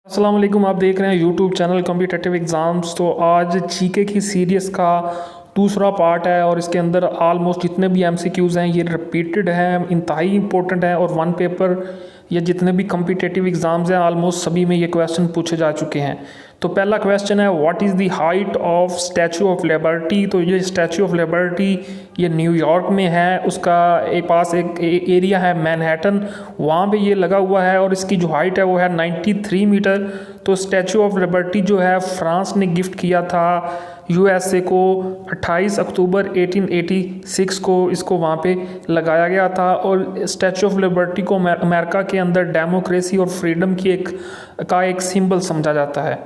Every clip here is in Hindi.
अस्सलाम वालेकुम। आप देख रहे हैं यूट्यूब चैनल कॉम्पिटिटिव एग्ज़ाम्स। तो आज जीके की सीरीज़ का दूसरा पार्ट है और इसके अंदर आलमोस्ट जितने भी एमसीक्यूज़ हैं ये रिपीटेड हैं, इंतहाई इंपॉर्टेंट हैं और वन पेपर या जितने भी कॉम्पिटिटिव एग्ज़ाम्स हैं आलमोस्ट सभी में ये क्वेश्चन पूछे जा चुके हैं। तो पहला क्वेश्चन है what is the height of statute of liberty. तो ये स्टैचू ऑफ लिबर्टी ये न्यूयॉर्क में है, उसका एक पास एक एरिया है मैनहट्टन, वहाँ पे ये लगा हुआ है और इसकी जो हाइट है वो है 93 मीटर। तो स्टैचू ऑफ लिबर्टी जो है फ्रांस ने गिफ्ट किया था यूएसए को 28 अक्टूबर 1886 को इसको वहाँ पे लगाया गया था। और स्टैचू ऑफ लिबर्टी को अमेरिका के अंदर डेमोक्रेसी और फ्रीडम की एक सिंबल समझा जाता है।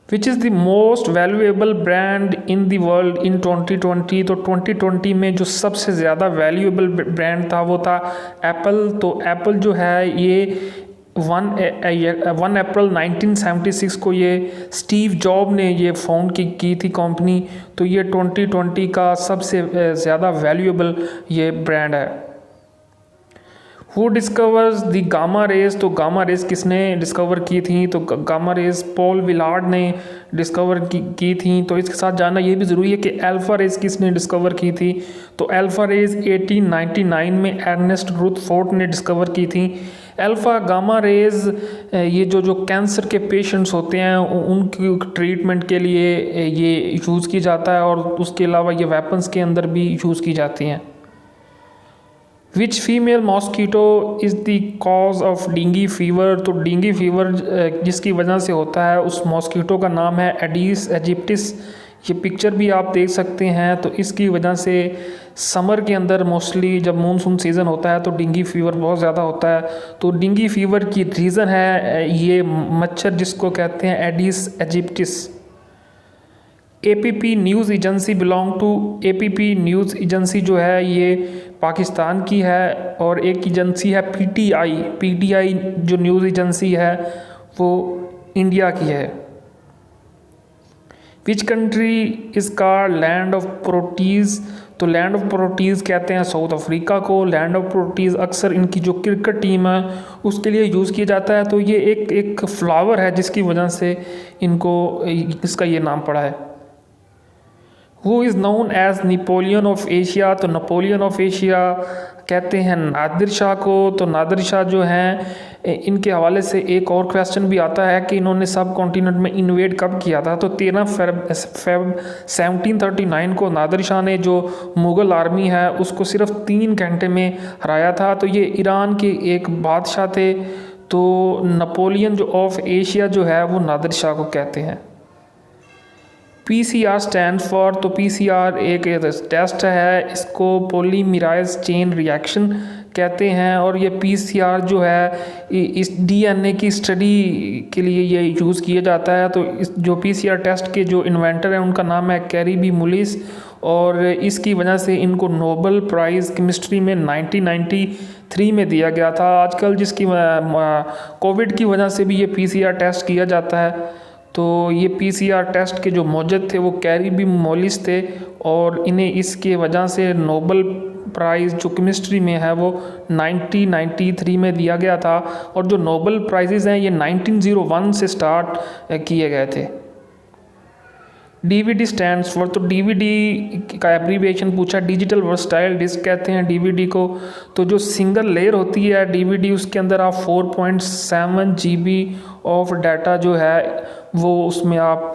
Which is the most valuable brand in the world in 2020। तो 2020 में जो सबसे ज़्यादा वैल्यूएबल ब्रांड था वो था एप्पल। तो एप्पल जो है ये 1 अप्रैल 1976 को ये स्टीव जॉब ने ये फाउंड की थी कंपनी। तो ये 2020 का सबसे ज़्यादा वैल्यूएबल ये ब्रांड है। Who discovers the gamma rays. तो गामा रेज किसने डिस्कवर की थी? तो गामा रेज पॉल विलार्ड ने डिस्कवर की थी। तो इसके साथ जानना ये भी ज़रूरी है कि अल्फ़ा रेज किसने डिस्कवर की थी। तो अल्फ़ा रेज 1899 में अर्नेस्ट रुदरफोर्ड ने डिस्कवर की थी। अल्फ़ा गामा रेज ये जो कैंसर के पेशेंट्स होते हैं उनकी ट्रीटमेंट के लिए ये यूज़ की जाता है और उसके अलावा ये वेपन्स के अंदर भी यूज़ की जाती हैं। Which female mosquito is the cause of dengue fever. तो डेंगू फीवर जिसकी वजह से होता है उस मॉस्कीटो का नाम है एडिस एजिप्टिस। ये पिक्चर भी आप देख सकते हैं। तो इसकी वजह से समर के अंदर मोस्टली जब मानसून सीज़न होता है तो डेंगू फीवर बहुत ज़्यादा होता है। तो डेंगू फीवर की रीज़न है ये मच्छर जिसको कहते हैं Aedes aegypti. APP news agency belong to. APP news agency जो है ये पाकिस्तान की है और एक एजेंसी है पीटीआई। पीटीआई जो न्यूज़ एजेंसी है वो इंडिया की है। Which country is called land of Proteas. तो लैंड ऑफ प्रोटीज़ कहते हैं साउथ अफ्रीका को। लैंड ऑफ प्रोटीज़ अक्सर इनकी जो क्रिकेट टीम है उसके लिए यूज़ किया जाता है। तो ये एक फ्लावर है जिसकी वजह से इनको इसका ये नाम पड़ा है। Who is known as Napoleon of Asia. तो नेपोलियन ऑफ एशिया कहते हैं नादिर शाह को। तो नादिर शाह जो हैं इनके हवाले से एक और क्वेश्चन भी आता है कि इन्होंने सब कॉन्टिनेंट में इन्वेड कब किया था। तो 13 फेब 1739 को नादिर शाह ने जो मुग़ल आर्मी है उसको सिर्फ 3 घंटे में हराया था। तो ये ईरान के एक बादशाह थे। तो नेपोलियन जो ऑफ एशिया जो है वो नादिर शाह को कहते हैं। PCR stand for. तो PCR एक टेस्ट है, इसको पॉलीमराइज चेन रिएक्शन कहते हैं और ये PCR जो है इस DNA की स्टडी के लिए ये यूज़ किया जाता है। तो इस जो PCR टेस्ट के जो इन्वेंटर हैं उनका नाम है कैरी बी मुलिस और इसकी वजह से इनको नोबेल प्राइज़ केमिस्ट्री में 1993 में दिया गया था। आजकल जिसकी कोविड की वजह से भी ये PCR टेस्ट किया जाता है। तो ये PCR टेस्ट के जो मौजूद थे वो कैरी बी मोलिस थे और इन्हें इसके वजह से नोबेल प्राइज़ जो केमिस्ट्री में है वो 1993 में दिया गया था। और जो नोबेल प्राइजेज़ हैं ये 1901 से स्टार्ट किए गए थे। DVD stands for. तो DVD का एब्रीविएशन पूछा, डिजिटल वर्सटाइल डिस्क कहते हैं DVD को। तो जो सिंगल लेयर होती है DVD उसके अंदर आप 4.7 GB ऑफ डाटा जो है वो उसमें आप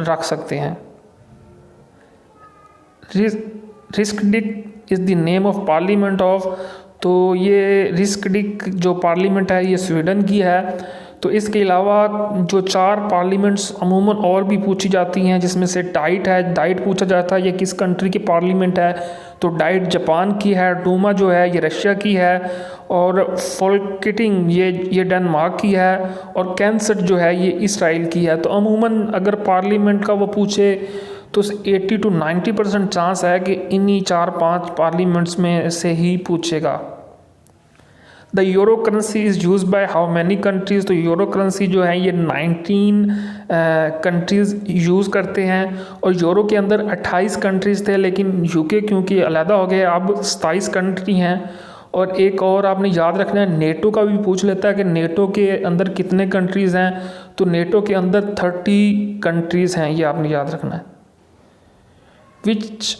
रख सकते हैं। Riksdag is the name of parliament of. तो ये रिस्कडिक जो पार्लियामेंट है ये स्वीडन की है। तो इसके अलावा जो 4 पार्लियामेंट्स अमूमन और भी पूछी जाती हैं जिसमें से डाइट है, डाइट पूछा जाता है ये किस कंट्री की पार्लियामेंट है। तो डाइट जापान की है, डूमा जो है ये रशिया की है और फोल्केटिंग ये डेनमार्क की है और कैंसर जो है ये इसराइल की है। तो अमूमन अगर पार्लियामेंट का वो पूछे तो 80 to 90% चांस है कि इन्हीं 4-5 पार्लियामेंट्स में से ही पूछेगा। The euro currency is use by how many countries. तो यूरो करेंसी जो है ये 19 कंट्रीज़ यूज़ करते हैं और यूरो के अंदर 28 कंट्रीज़ थे लेकिन यूके क्योंकि अलहदा हो गए अब 27 कंट्री हैं और एक और आपने याद रखना है, नेटो का भी पूछ लेता है कि नेटो के अंदर कितने कंट्रीज़ हैं, तो नेटो के अंदर 30 कंट्रीज़ हैं, ये आपने याद रखना है। Which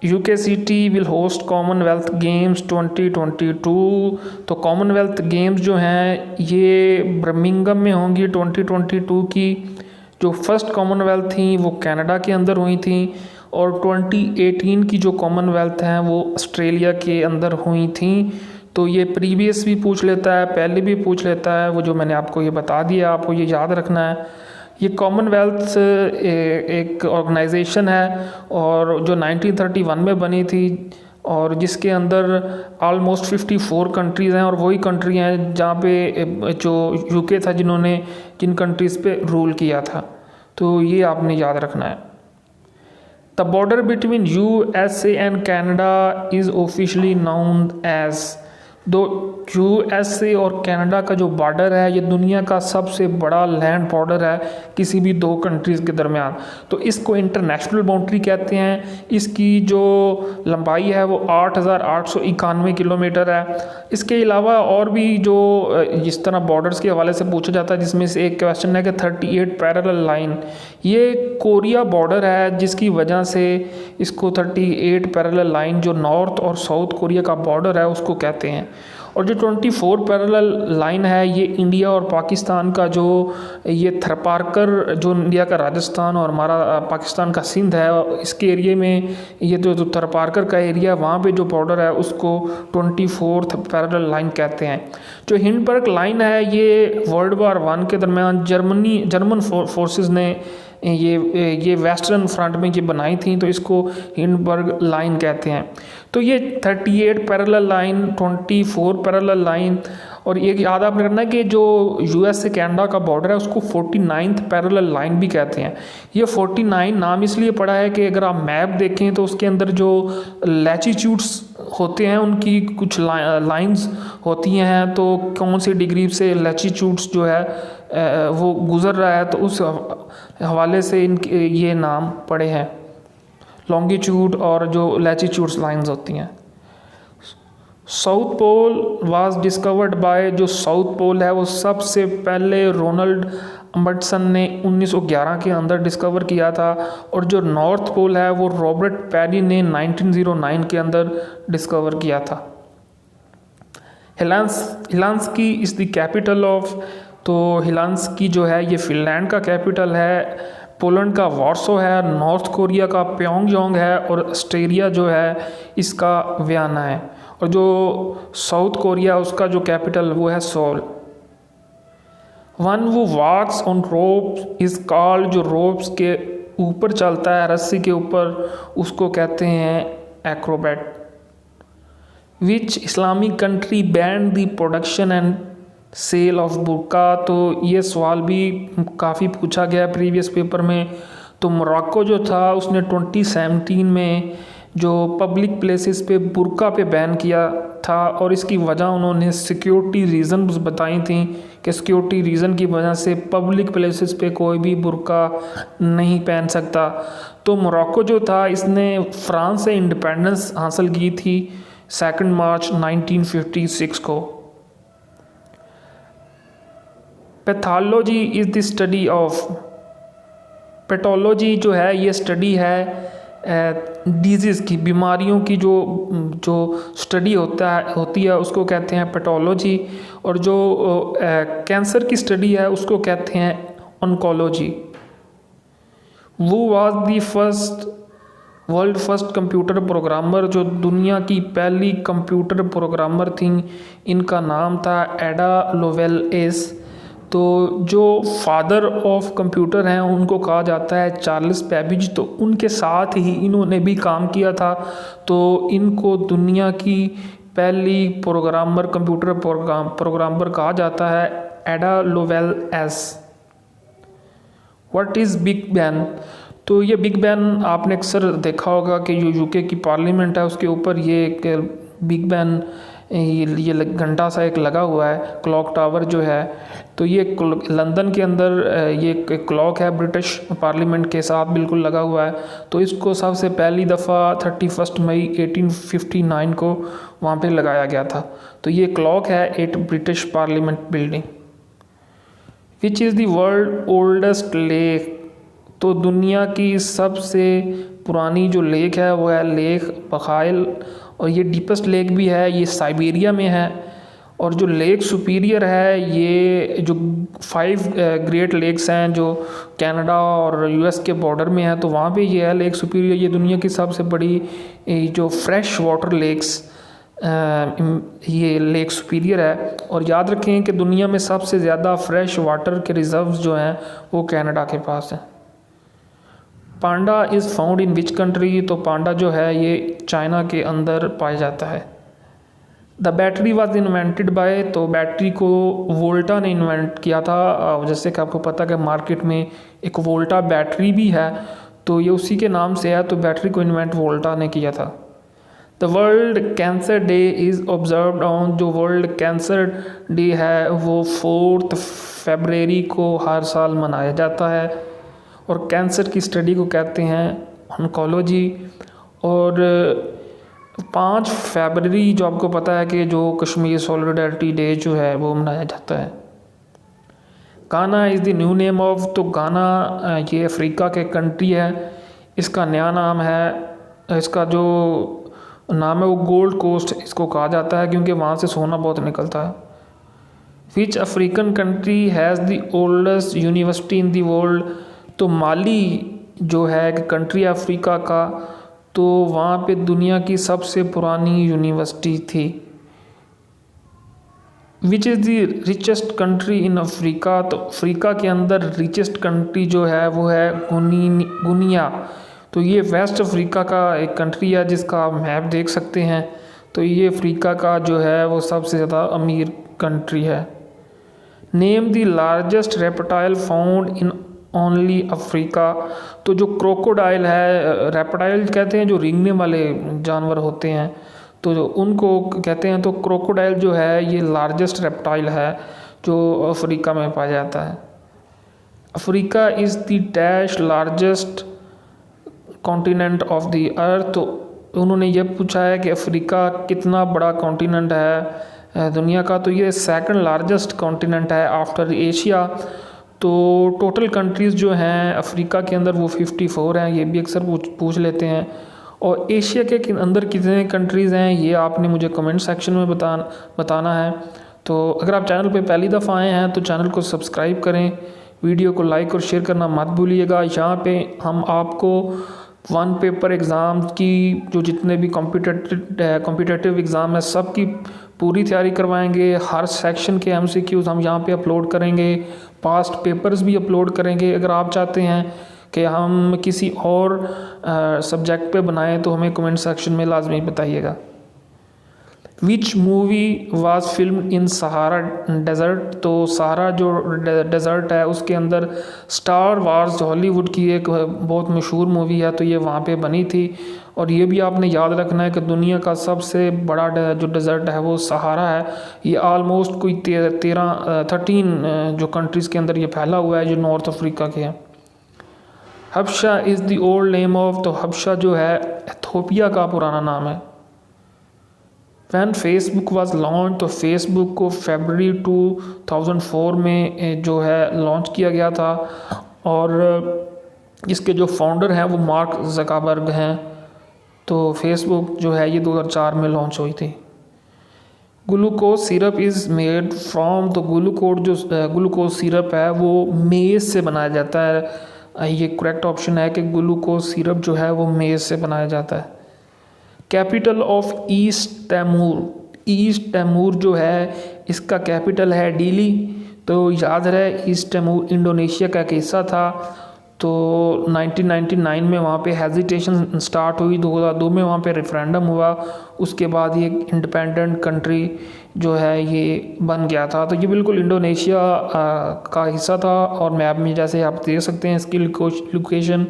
UK city will host Commonwealth Games 2022, तो कॉमनवेल्थ गेम्स जो हैं ये बर्मिंघम में होंगी 2022 की। जो फर्स्ट कॉमनवेल्थ थी वो कनाडा के अंदर हुई थी, और 2018 की जो कॉमनवेल्थ हैं वो ऑस्ट्रेलिया के अंदर हुई थी। तो ये प्रीवियस भी पूछ लेता है, पहले भी पूछ लेता है, वो जो मैंने आपको ये बता दिया, आपको ये याद रखना है। ये कॉमनवेल्थ एक ऑर्गेनाइजेशन है और जो 1931 में बनी थी, और जिसके अंदर ऑलमोस्ट 54 कंट्रीज़ हैं, और वही कंट्री हैं जहाँ पे जो यूके था जिन कंट्रीज़ पे रूल किया था। तो ये आपने याद रखना है। The border between USA and Canada is officially known as, दो USA और कनाडा का जो बॉर्डर है ये दुनिया का सबसे बड़ा लैंड बॉर्डर है किसी भी दो कंट्रीज़ के दरमियान। तो इसको इंटरनेशनल बाउंड्री कहते हैं। इसकी जो लंबाई है वो 8,891 किलोमीटर है। इसके अलावा और भी जो इस तरह बॉर्डर्स के हवाले से पूछा जाता है, जिसमें से एक क्वेश्चन है कि 38 पैरेलल लाइन, ये कोरिया बॉर्डर है जिसकी वजह से इसको 38 पैरेलल लाइन, जो नॉर्थ और साउथ कोरिया का बॉर्डर है, उसको कहते हैं। और जो 24 पैरेलल लाइन है ये इंडिया और पाकिस्तान का जो ये थरपारकर, जो इंडिया का राजस्थान और हमारा पाकिस्तान का सिंध है, इसके एरिए में ये जो थरपारकर का एरिया, वहाँ पे जो बॉर्डर है उसको 24th पैरेलल लाइन कहते हैं। जो हिंडबर्ग लाइन है ये वर्ल्ड वार 1 के दरमियान जर्मन फोर्सेस ने ये वेस्टर्न फ्रंट में ये बनाई थी, तो इसको हिंडबर्ग लाइन कहते हैं। तो ये 38 पैरेलल लाइन, 24 पैरेलल लाइन, और ये याद आपने रखना है कि जो US से कनाडा का बॉर्डर है उसको 49th पैरेलल लाइन भी कहते हैं। ये 49 नाम इसलिए पड़ा है कि अगर आप मैप देखें तो उसके अंदर जो लैटिट्यूड्स होते हैं उनकी कुछ लाइंस होती हैं, तो कौन सी डिग्री से लैटिट्यूड्स जो है वो गुज़र रहा है, तो उस हवाले से इनके ये नाम पड़े हैं, लॉन्गिट्यूड और जो लैटिट्यूड्स लाइंस होती हैं। South pole was discovered by, जो साउथ पोल है वो सबसे पहले रोनाल्ड अम्बर्टसन ने 1911 के अंदर डिस्कवर किया था, और जो नॉर्थ पोल है वो रॉबर्ट पेरी ने 1909 के अंदर डिस्कवर किया था। Helsinki is the capital of, तो हेलेंस्की जो है ये फिनलैंड का कैपिटल है, पोलैंड का वार्सो है, नॉर्थ कोरिया का प्योंगयांग है, और ऑस्ट्रेलिया जो है इसका वियना है, और जो साउथ कोरिया उसका जो कैपिटल वो है सोल। One who walks on ropes is called, जो रोप्स के ऊपर चलता है, रस्सी के ऊपर, उसको कहते हैं acrobat. Which Islamic country banned the production and sale of burqa, तो ये सवाल भी काफ़ी पूछा गया प्रीवियस पेपर में। तो मोरक्को जो था उसने 2017 में जो पब्लिक प्लेसेस पे बुर्का पे बैन किया था, और इसकी वजह उन्होंने सिक्योरिटी रीज़न बताई थी कि सिक्योरिटी रीज़न की वजह से पब्लिक प्लेसेस पे कोई भी बुर्का नहीं पहन सकता। तो मोरक्को जो था इसने फ्रांस से इंडिपेंडेंस हासिल की थी 2 मार्च 1956 को। Pathology is the study of, pathology जो है ये स्टडी है डिजीज़ की, बीमारियों की जो स्टडी होती है उसको कहते हैं पैथोलॉजी, और जो कैंसर की स्टडी है उसको कहते हैं ऑन्कोलॉजी। वो was the world first computer programmer, जो दुनिया की पहली कंप्यूटर प्रोग्रामर थी, इनका नाम था एडा लोवेल-एस। तो जो फादर ऑफ कंप्यूटर हैं उनको कहा जाता है चार्ल्स बेबेज, तो उनके साथ ही इन्होंने भी काम किया था। तो इनको दुनिया की पहली कंप्यूटर प्रोग्रामर कहा जाता है, एडा Lowell-S. What is big bang, तो ये बिग बैंग आपने अक्सर देखा होगा कि जो यूके की पार्लियामेंट है उसके ऊपर ये एक बिग बैंग ये घंटा सा एक लगा हुआ है, क्लॉक टावर जो है। तो ये लंदन के अंदर ये एक क्लॉक है, ब्रिटिश पार्लियामेंट के साथ बिल्कुल लगा हुआ है। तो इसको सबसे पहली दफ़ा 31 मई 1859 को वहाँ पे लगाया गया था। तो ये क्लॉक है at British parliament building. Which is the world oldest lake, तो दुनिया की सबसे पुरानी जो लेक है वो है लेक बखाइल, और ये डीपेस्ट लेक भी है, ये साइबेरिया में है। और जो लेक सुपीरियर है, ये जो 5 ग्रेट लेक्स हैं जो कनाडा और यूएस के बॉर्डर में है, तो वहाँ पे ये है लेक सुपीरियर। ये दुनिया की सबसे बड़ी जो फ्रेश वाटर लेक्स, ये लेक सुपीरियर है। और याद रखें कि दुनिया में सबसे ज़्यादा फ्रेश वाटर के रिजर्व्स जो हैं वो कनाडा के पास हैं। Panda is found in which country, तो पांडा जो है ये चाइना के अंदर पाया जाता है। The battery was invented by, तो बैटरी को वोल्टा ने इन्वेंट किया था। जैसे कि आपको पता है कि मार्केट में एक वोल्टा बैटरी भी है, तो ये उसी के नाम से है। तो बैटरी को इन्वेंट वोल्टा ने किया था। The world cancer day is observed on, जो वर्ल्ड कैंसर डे है वो 4 फरवरी को हर साल मनाया जाता है। और कैंसर की स्टडी को कहते हैं ऑन्कोलॉजी। और 5 फरवरी जो आपको पता है कि जो कश्मीर सॉलिडारिटी डे जो है वो मनाया जाता है। गाना is the new name of, तो गाना ये अफ्रीका के कंट्री है, इसका नया नाम है, इसका जो नाम है वो गोल्ड कोस्ट इसको कहा जाता है, क्योंकि वहाँ से सोना बहुत निकलता है। Which African country has the oldest university in the world, तो माली जो है एक कंट्री अफ्रीका का, तो वहाँ पे दुनिया की सबसे पुरानी यूनिवर्सिटी थी। विच is the richest country in Africa, तो अफ्रीका के अंदर रिचेस्ट कंट्री जो है वो है गुनिया। तो ये वेस्ट अफ्रीका का एक कंट्री है जिसका आप मैप देख सकते हैं। तो ये अफ्रीका का जो है वो सबसे ज़्यादा अमीर कंट्री है। Name the largest reptile found in only Africa, तो जो क्रोकोडाइल है, रेप्टाइल कहते हैं जो रेंगने वाले जानवर होते हैं, तो जो उनको कहते हैं। तो क्रोकोडाइल जो है ये लार्जेस्ट रेप्टाइल है जो अफ्रीका में पाया जाता है। Africa is the dash largest continent of the earth, तो उन्होंने ये पूछा है कि अफ्रीका कितना बड़ा कॉन्टिनेंट है दुनिया का, तो ये सेकंड लार्जेस्ट कॉन्टिनेंट है आफ्टर एशिया। तो टोटल कंट्रीज़ जो हैं अफ्रीका के अंदर वो 54 हैं, ये भी अक्सर पूछ लेते हैं। और एशिया के अंदर कितने कंट्रीज़ हैं ये आपने मुझे कमेंट सेक्शन में बताना है। तो अगर आप चैनल पे पहली दफ़ा आए हैं तो चैनल को सब्सक्राइब करें, वीडियो को लाइक और शेयर करना मत भूलिएगा। यहाँ पे हम आपको 1 पेपर एग्ज़ाम की जो जितने भी कॉम्पिटिटिव एग्ज़ाम है सब की पूरी तैयारी करवाएंगे। हर सेक्शन के MCQs हम यहाँ पे अपलोड करेंगे, पास्ट पेपर्स भी अपलोड करेंगे। अगर आप चाहते हैं कि हम किसी और सब्जेक्ट पे बनाएं तो हमें कमेंट सेक्शन में लाजमी बताइएगा। Which movie was film in Sahara desert, तो सहारा जो डेजर्ट है उसके अंदर स्टार वार्स हॉलीवुड की एक बहुत मशहूर मूवी है, तो ये वहाँ पे बनी थी। और ये भी आपने याद रखना है कि दुनिया का सबसे बड़ा जो डेजर्ट है वो सहारा है। ये आलमोस्ट कोई 13 जो कंट्रीज़ के अंदर ये फैला हुआ है जो नॉर्थ अफ्रीका के हैं। Habsha is the old name of, तो हबशा जो है एथोपिया का पुराना नाम है। वैन फेसबुक वाज लॉन्च, तो फेसबुक को फरवरी 2004 में जो है लॉन्च किया गया था। और इसके जो फाउंडर हैं वो मार्क ज़करबर्ग हैं। तो फेसबुक जो है ये 2004 में लॉन्च हुई थी। Glucose syrup is made from, तो ग्लूकोज सिरप है वो मेज़ से बनाया जाता है। ये करेक्ट ऑप्शन है कि ग्लूकोज सिरप जो है वो मेज़ से बनाया जाता है। Capital of East Timor, East Timor जो है इसका कैपिटल है दिल्ली। तो याद रहे ईस्ट तैमूर इंडोनेशिया का एक हिस्सा था। तो 1999 में वहाँ पे हेजिटेशन स्टार्ट हुई, 2002 में वहाँ पे रेफरेंडम हुआ, उसके बाद ये इंडिपेंडेंट कंट्री जो है ये बन गया था। तो ये बिल्कुल इंडोनेशिया का हिस्सा था। और मैप में जैसे आप देख सकते हैं इसकी लोकेशन।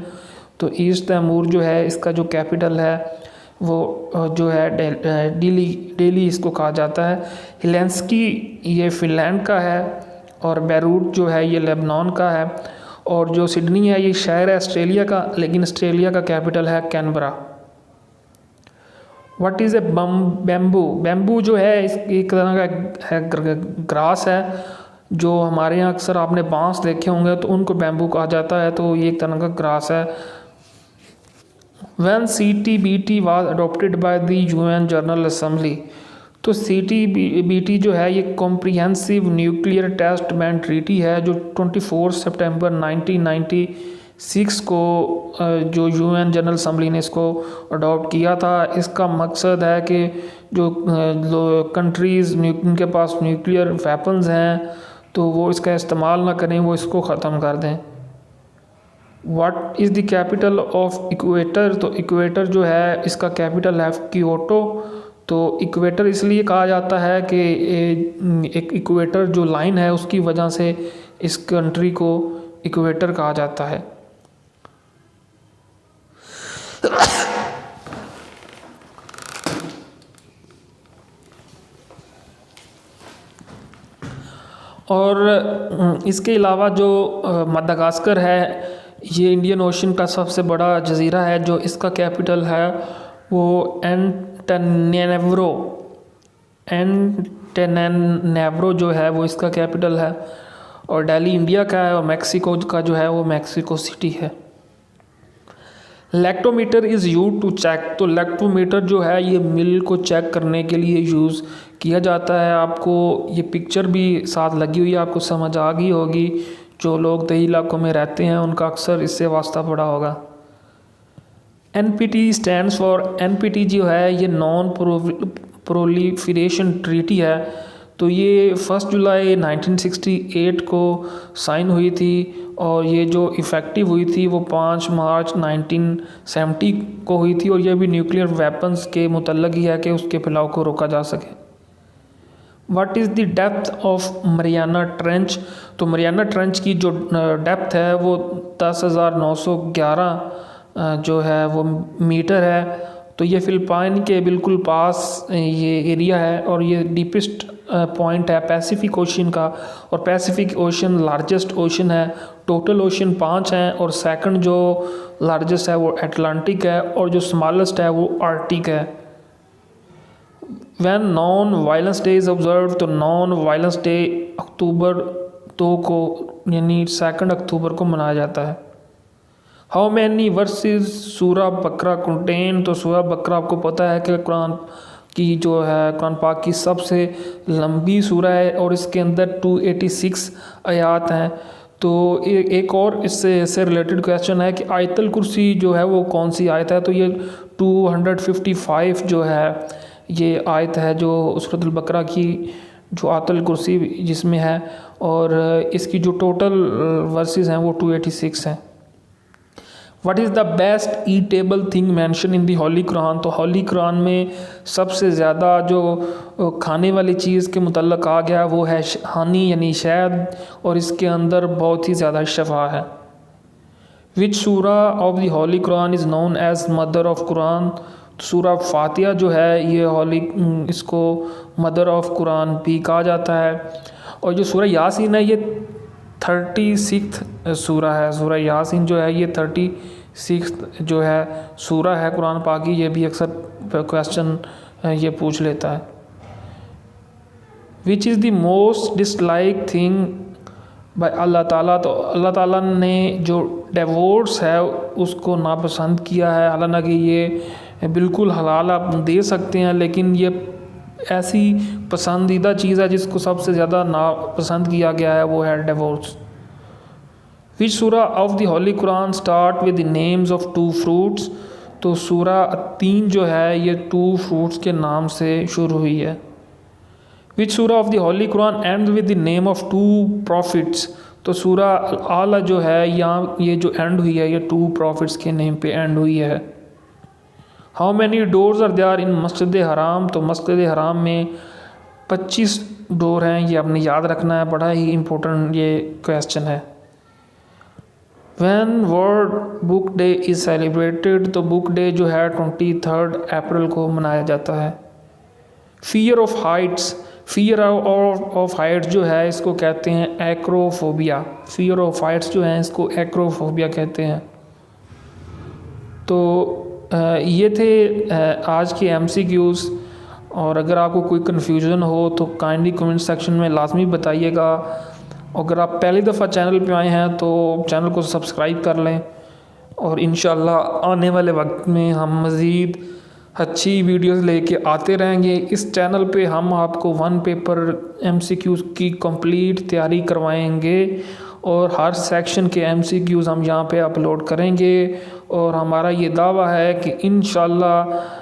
तो ईस्ट तैमूर जो है इसका जो कैपिटल है वो जो है डेली इसको कहा जाता है। हेलेंस्की ये फिनलैंड का है, और बेरूट जो है ये लेबनान का है, और जो सिडनी है ये शहर है ऑस्ट्रेलिया का, लेकिन ऑस्ट्रेलिया का कैपिटल है Canberra. What is a bamboo? Bamboo जो है इस एक तरह का है ग्रास है, जो हमारे यहाँ अक्सर आपने बांस देखे होंगे तो उनको बैम्बू कहा जाता है, तो ये एक तरह का ग्रास है। When CTBT was adopted by the UN General Assembly, तो CTBT जो है ये comprehensive nuclear test ban treaty है, जो 24 सितंबर 1996 को जो UN जनरल असम्बली ने इसको अडॉप्ट किया था। इसका मकसद है कि जो कंट्रीज़ जिनके पास न्यूक्लियर वेपन्स हैं तो वो इसका इस्तेमाल ना करें, वो इसको ख़त्म कर दें। What is the capital of equator? तो इक्वेटर जो है इसका कैपिटल है क्योटो। तो इक्वेटर इसलिए कहा जाता है कि एक इक्वेटर जो लाइन है उसकी वजह से इस कंट्री को इक्वेटर कहा जाता है। और इसके अलावा जो मदागास्कर है ये इंडियन ओशन का सबसे बड़ा जजीरा है, जो इसका कैपिटल है वो एंटनैनैवरो जो है वो इसका कैपिटल है, और दिल्ली इंडिया का है, और मैक्सिको का जो है वो मैक्सिको सिटी है। Lactometer is use to check. तो लैक्टोमीटर जो है ये मिल्क को चेक करने के लिए यूज़ किया जाता है। आपको ये पिक्चर भी साथ लगी हुई है, आपको समझ आ गई होगी। जो लोग दही इलाकों में रहते हैं उनका अक्सर इससे वास्ता पड़ा होगा। NPT स्टैंड्स फॉर, NPT जो है ये नॉन प्रोलिफरेशन ट्रीटी है। तो ये 1 जुलाई 1968 को साइन हुई थी, और ये जो इफ़ेक्टिव हुई थी वो 5 मार्च 1970 को हुई थी, और ये भी न्यूक्लियर वेपन्स के मुतल्लिक़ ही है कि उसके फैलाव को रोका जा सके। What is the depth of Mariana trench? तो मरियाना ट्रेंच की जो डेप्थ है वो 10,911 जो है वो मीटर है। तो ये फिलिपाइन के बिल्कुल पास ये एरिया है, और ये डीपेस्ट पॉइंट है पैसिफिक ओशन का, और पैसिफिक ओशन लार्जेस्ट ओशन है। टोटल ओशन 5 हैं, और सेकंड जो लार्जेस्ट है वो अटलांटिक है, और जो स्मॉलेस्ट है वो आर्टिक है। When non violence day is observe, तो नॉन वायलेंस डे अक्टूबर 2 को यानी 2 अक्टूबर को मनाया जाता है। हाउ मैनी वर्सेस सूरा बकरा कंटेन? तो सूरा बकरा आपको पता है कि कुरान की जो है कुरान पाक की सबसे लंबी सूरा है, और इसके अंदर 286 आयात हैं। तो एक और इससे रिलेटेड क्वेश्चन है कि आयतल कुर्सी जो है वो कौन सी आयत है? तो ये 255 जो है ये आयत है जो सूरतुल बकरा की जो आयतल कुर्सी जिसमें है, और इसकी जो टोटल वर्सेस हैं वो 286 हैं। What is the best eatable thing mention in the holy Quran? तो होली कुरान में सबसे ज़्यादा जो खाने वाली चीज़ के मुतल्लिक़ आ गया वो है हनी यानी शहद, और इसके अंदर बहुत ही ज़्यादा शफा है। विच सूरा of the holy Quran is known as mother of Quran? सूरा फातिहा जो है ये होली इसको मदर ऑफ कुरान भी कहा जाता है। और जो सूरा यासीन है ये 36 सूरा है। सूरा यासीन जो है ये 36 जो है सूरा है कुरान पाक की। ये भी अक्सर क्वेश्चन ये पूछ लेता है। Which is the most dislike thing by Allah ताला? तो अल्लाह ताला ने जो डिवोर्स है उसको नापसंद किया है। हालांकि ये बिल्कुल हलाल आप दे सकते हैं, लेकिन ये ऐसी पसंदीदा चीज़ है जिसको सबसे ज़्यादा नापसंद किया गया है, वो है डिवोर्स। विच सूरा of the holy Quran start with the names of 2 fruits? तो सूरा 3 जो है ये 2 फ्रूट्स के नाम से शुरू हुई है। विच सूरा of the holy Quran and with the name of 2 profits? तो सूरा आला जो है यहाँ ये जो एंड हुई है ये 2 प्रॉफिट्स के नेम पे एंड हुई है। How many doors are there in मस्जिद हराम? तो मस्जिद हराम में 25 डोर हैं। ये आपने याद रखना है, बड़ा ही इम्पोर्टेंट ये क्वेश्चन है। When world book day is celebrated, तो बुक डे जो है 23 अप्रैल को मनाया जाता है। Fear of Heights, fear of Heights जो है इसको कहते हैं एक्रोफोबिया। फियर ऑफ हाइट्स जो है इसको एक्रोफोबिया कहते हैं। तो ये थे आज के MCQs। और अगर आपको कोई कन्फ्यूज़न हो तो काइंडली कमेंट सेक्शन में लाजमी बताइएगा। अगर आप पहली दफ़ा चैनल पे आए हैं तो चैनल को सब्सक्राइब कर लें, और इंशाल्लाह आने वाले वक्त में हम मज़ीद अच्छी वीडियोस लेके आते रहेंगे। इस चैनल पे हम आपको 1 पेपर MCQs की कंप्लीट तैयारी करवाएंगे, और हर सेक्शन के MCQs हम यहाँ पे अपलोड करेंगे। और हमारा ये दावा है कि इंशाल्लाह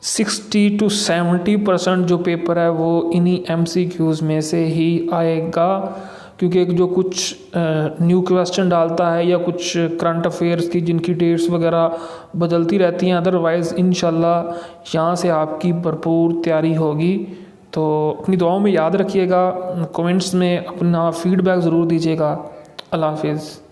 60 to 70% जो पेपर है वो इन्हीं MCQs में से ही आएगा, क्योंकि जो कुछ न्यू क्वेश्चन डालता है या कुछ करंट अफेयर्स की जिनकी डेट्स वगैरह बदलती रहती हैं, अदरवाइज़ इंशाल्लाह यहाँ से आपकी भरपूर तैयारी होगी। तो अपनी दुआओं में याद रखिएगा, कमेंट्स में अपना फीडबैक ज़रूर दीजिएगा। अल्लाह हाफिज़।